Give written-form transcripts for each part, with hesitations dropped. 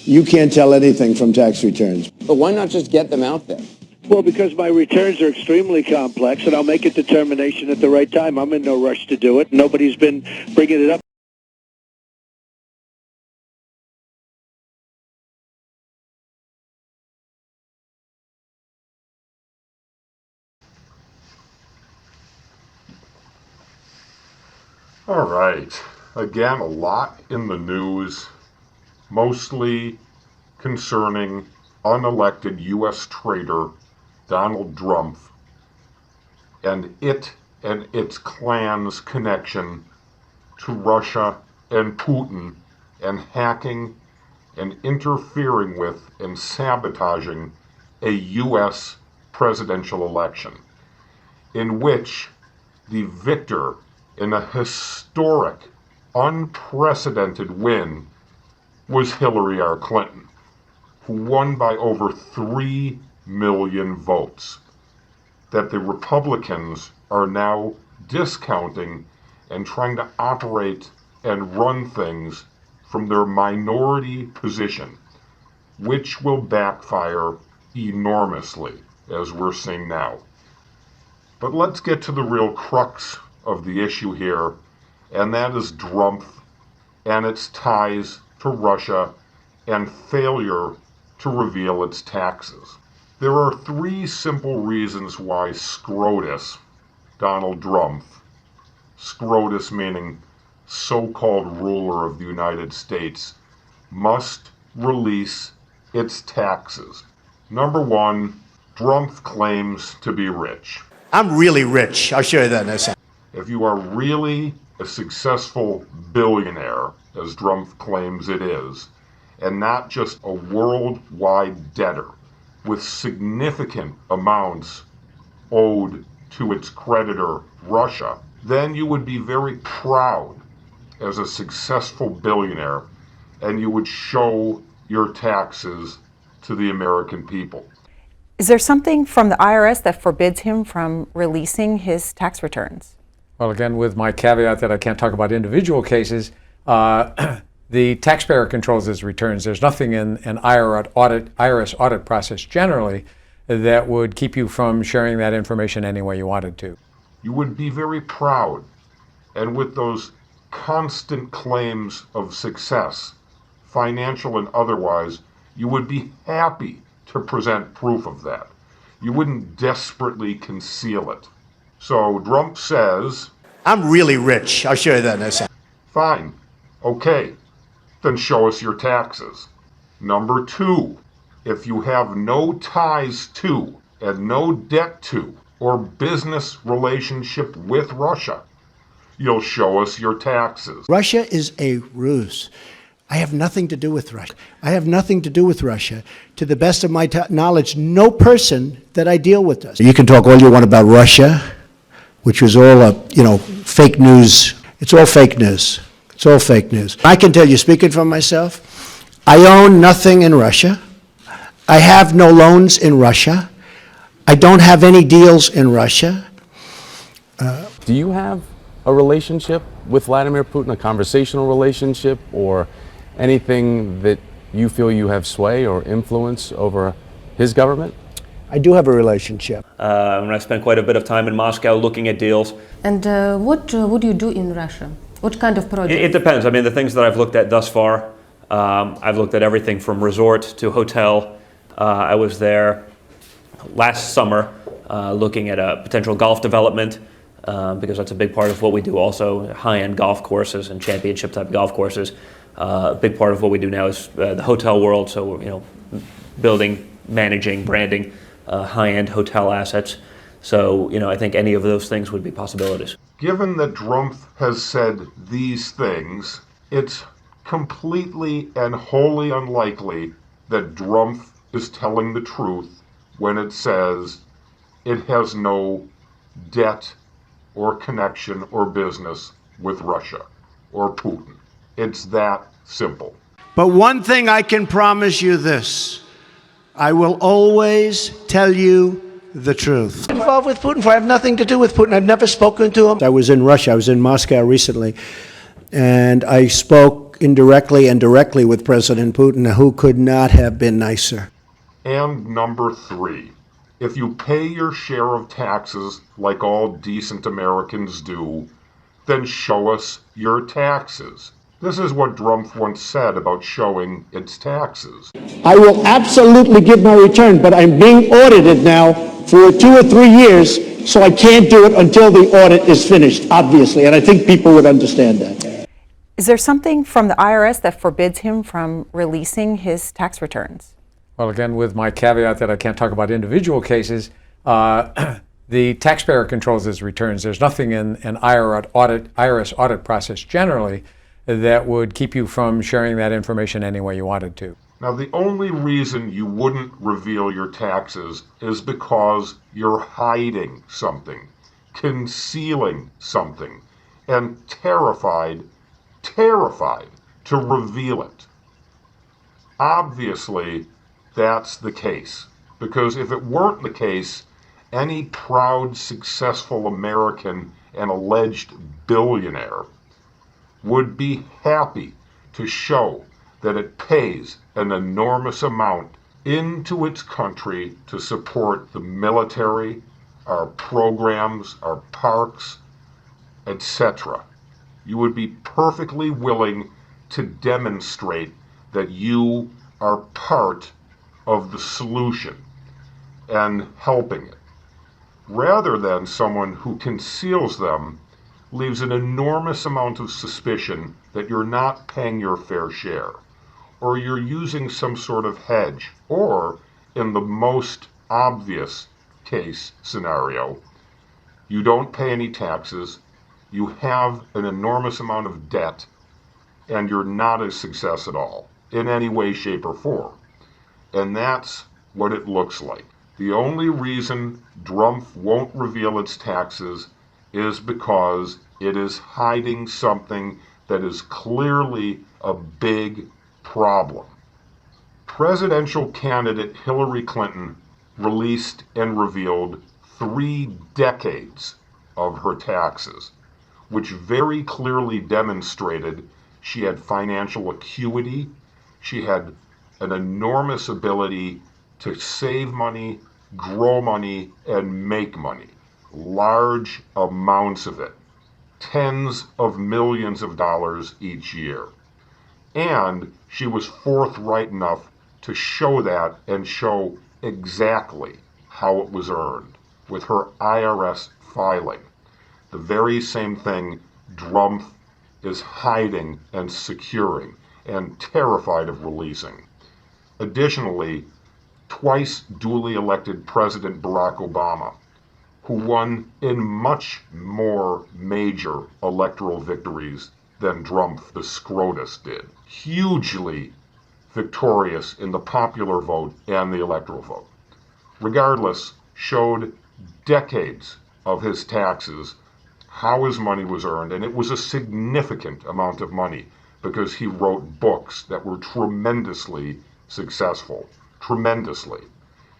You can't tell anything from tax returns. But why not just get them out there? Well, because my returns are extremely complex, and I'll make a determination at the right time. I'm in no rush to do it. Nobody's been bringing it up. All right. Again, a lot in the news, mostly concerning unelected U.S. traitor Donald Drumpf and its clan's connection to Russia and Putin and hacking and interfering with and sabotaging a U.S. presidential election in which the victor in a historic, unprecedented win was Hillary R. Clinton, who won by over 3 million votes, that the Republicans are now discounting and trying to operate and run things from their minority position, which will backfire enormously, as we're seeing now. But let's get to the real crux of the issue here, and that is Drumpf and its ties to Russia and failure to reveal its taxes. There are 3 simple reasons why SCROTUS, Donald Drumpf, SCROTUS meaning so-called ruler of the United States, must release its taxes. Number 1, Drumpf claims to be rich. I'm really rich. I'll show you that in a second. If you are really a successful billionaire, as Drumpf claims it is, and not just a worldwide debtor with significant amounts owed to its creditor, Russia, then you would be very proud as a successful billionaire, and you would show your taxes to the American people. Is there something from the IRS that forbids him from releasing his tax returns? Well, again, with my caveat that I can't talk about individual cases, the taxpayer controls his returns. There's nothing in an IRS audit process generally that would keep you from sharing that information any way you wanted to. You would be very proud, and with those constant claims of success, financial and otherwise, you would be happy to present proof of that. You wouldn't desperately conceal it. So Drumpf says, I'm really rich. I'll show you that in a second. Fine. Okay. Then show us your taxes. Number 2, if you have no ties to and no debt to or business relationship with Russia, you'll show us your taxes. Russia is a ruse. I have nothing to do with Russia. I have nothing to do with Russia. To the best of my knowledge, no person that I deal with does. You can talk all you want about Russia, which was all fake news. It's all fake news. It's all fake news. I can tell you, speaking for myself, I own nothing in Russia. I have no loans in Russia. I don't have any deals in Russia. Do you have a relationship with Vladimir Putin, a conversational relationship, or anything that you feel you have sway or influence over his government? I do have a relationship. And I spent quite a bit of time in Moscow looking at deals. And what would you do in Russia? What kind of project? It depends. I mean, the things that I've looked at thus far, I've looked at everything from resort to hotel. I was there last summer looking at a potential golf development because that's a big part of what we do also, high-end golf courses and championship type golf courses. A big part of what we do now is the hotel world, so building, managing, branding high-end hotel assets. So, I think any of those things would be possibilities. Given that Drumpf has said these things, it's completely and wholly unlikely that Drumpf is telling the truth when it says it has no debt or connection or business with Russia or Putin. It's that simple. But one thing I can promise you this, I will always tell you the truth. Involved with Putin, for I have nothing to do with Putin. I've never spoken to him. I was in Russia. I was in Moscow recently, and I spoke indirectly and directly with President Putin, who could not have been nicer. And number 3, if you pay your share of taxes like all decent Americans do, then show us your taxes. This is what Drumpf once said about showing its taxes. I will absolutely give my return, but I'm being audited now for 2 or 3 years, so I can't do it until the audit is finished, obviously, and I think people would understand that. Is there something from the IRS that forbids him from releasing his tax returns? Well, again, with my caveat that I can't talk about individual cases, the taxpayer controls his returns. There's nothing in an IRS audit process generally that would keep you from sharing that information any way you wanted to. Now, the only reason you wouldn't reveal your taxes is because you're hiding something, concealing something, and terrified to reveal it. Obviously, that's the case, because if it weren't the case, any proud, successful American and alleged billionaire would be happy to show that it pays an enormous amount into its country to support the military, our programs, our parks, etc. You would be perfectly willing to demonstrate that you are part of the solution and helping it, rather than someone who conceals them, leaves an enormous amount of suspicion that you're not paying your fair share, or you're using some sort of hedge, or, in the most obvious case scenario, you don't pay any taxes, you have an enormous amount of debt, and you're not a success at all, in any way, shape, or form. And that's what it looks like. The only reason Drumpf won't reveal its taxes is because it is hiding something that is clearly a big problem. Presidential candidate Hillary Clinton released and revealed 3 decades of her taxes, which very clearly demonstrated she had financial acuity, she had an enormous ability to save money, grow money, and make money. Large amounts of it. Tens of millions of dollars each year. And she was forthright enough to show that and show exactly how it was earned with her IRS filing. The very same thing Drumpf is hiding and securing and terrified of releasing. Additionally, twice duly elected President Barack Obama, who won in much more major electoral victories than Drumpf, the SCROTUS, did, hugely victorious in the popular vote and the electoral vote, regardless, showed decades of his taxes, how his money was earned, and it was a significant amount of money because he wrote books that were tremendously successful. Tremendously.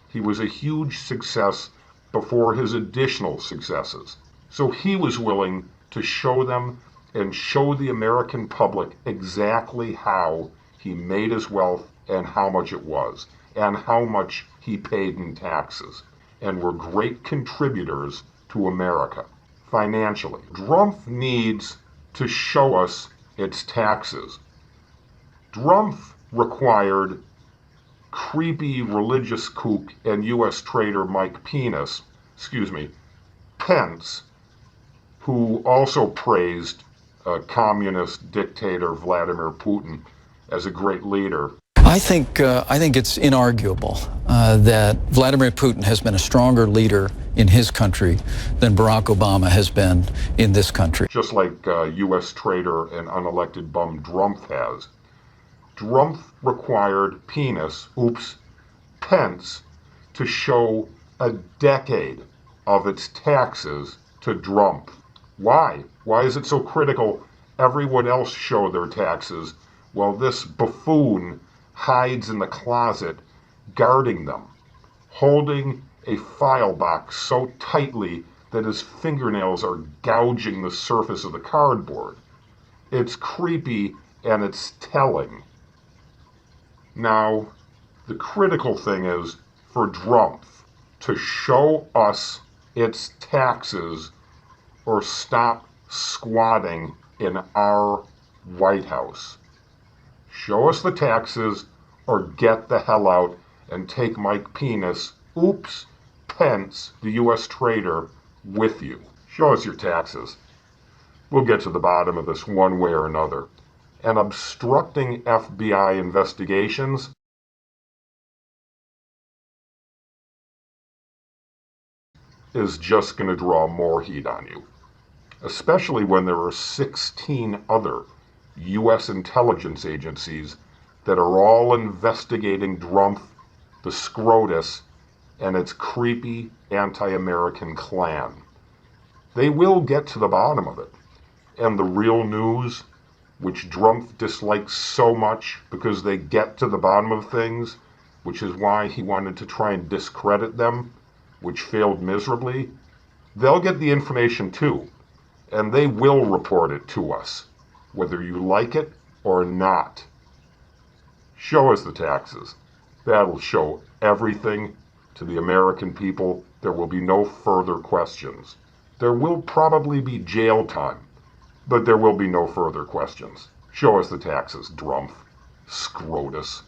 He was a huge success before his additional successes. So he was willing to show them and show the American public exactly how he made his wealth and how much it was, and how much he paid in taxes, and were great contributors to America financially. Drumpf needs to show us its taxes. Drumpf required creepy religious kook and U.S. traitor Pence, who also praised communist dictator Vladimir Putin as a great leader. I think it's inarguable that Vladimir Putin has been a stronger leader in his country than Barack Obama has been in this country. Just like U.S. traitor and unelected bum Drumpf has. Drumpf required Pence to show a decade of its taxes to Drumpf. Why? Why is it so critical everyone else show their taxes while this buffoon hides in the closet guarding them, holding a file box so tightly that his fingernails are gouging the surface of the cardboard? It's creepy and it's telling. Now, the critical thing is for Drumpf to show us its taxes or stop squatting in our White House. Show us the taxes or get the hell out and take Mike Pence, the US traitor, with you. Show us your taxes. We'll get to the bottom of this one way or another. And obstructing FBI investigations is just going to draw more heat on you, especially when there are 16 other U.S. intelligence agencies that are all investigating Drumpf, the SCROTUS, and its creepy anti-American Klan. They will get to the bottom of it. And the real news, which Drumpf dislikes so much because they get to the bottom of things, which is why he wanted to try and discredit them, which failed miserably, they'll get the information too, and they will report it to us, whether you like it or not. Show us the taxes. That'll show everything to the American people. There will be no further questions. There will probably be jail time, but there will be no further questions. Show us the taxes, Drumpf, SCROTUS.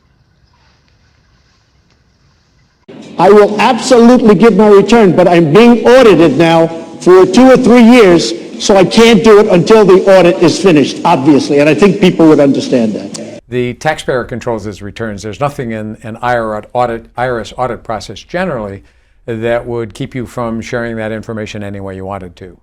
I will absolutely give my return, but I'm being audited now for 2 or 3 years, so I can't do it until the audit is finished, obviously, and I think people would understand that. The taxpayer controls his returns. There's nothing in an IRS audit process generally that would keep you from sharing that information any way you wanted to.